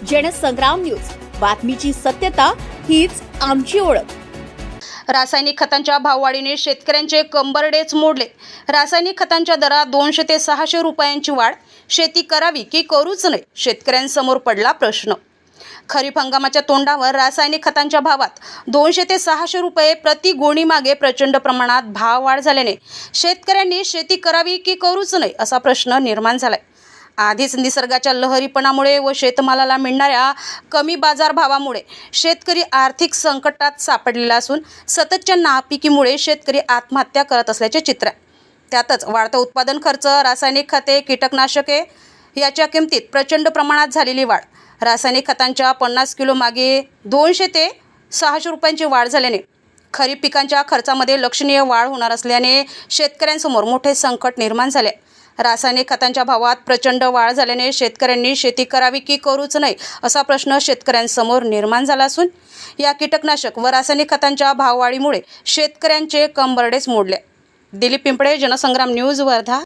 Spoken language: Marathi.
जनसंग्राम न्यूज, बातमीची सत्यता हीच आमची ओळख। रासायनिक खतांच्या भाववाढीने शेतकऱ्यांचे कंबरडेच मोडले। रासायनिक खतांच्या दरात 200 ते 600 रुपयांची वाढ। शेती करावी की करूच नये, शेतकऱ्यांसमोर पडला प्रश्न। खरीप हंगामाच्या तोंडावर रासायनिक खतांच्या भावात 200 ते 600 रुपये प्रति गोणी मागे प्रचंड प्रमाणात भाव वाढ झाल्याने शेतकऱ्यांनी शेती करावी की करूच नये असा प्रश्न निर्माण झालाय। आधीच निसर्गाच्या लहरीपणामुळे व शेतमालाला मिळणाऱ्या कमी बाजारभावामुळे शेतकरी आर्थिक संकटात सापडलेला असून सततच्या नापिकीमुळे शेतकरी आत्महत्या करत असल्याचे चित्र आहे। त्यातच वाढता उत्पादन खर्च, रासायनिक खते, कीटकनाशके याच्या किमतीत प्रचंड प्रमाणात झालेली वाढ। रासायनिक खतांच्या 50 किलो मागे 200 ते 600 रुपयांची वाढ झाल्याने खरीप पिकांच्या खर्चामध्ये लक्षणीय वाढ होणार असल्याने शेतकऱ्यांसमोर मोठे संकट निर्माण झाले। रासायनिक खतांच्या भावात प्रचंड वाढ झाल्याने शेतकऱ्यांनी शेती करावी की करूच नये असा प्रश्न शेतकऱ्यांसमोर निर्माण झाला असून या कीटकनाशक व रासायनिक खतांच्या भाववाढीमुळे शेतकऱ्यांचे कंबरडेच मोडले। दिलीप पिंपळे, जनसंग्राम न्यूज, वर्धा।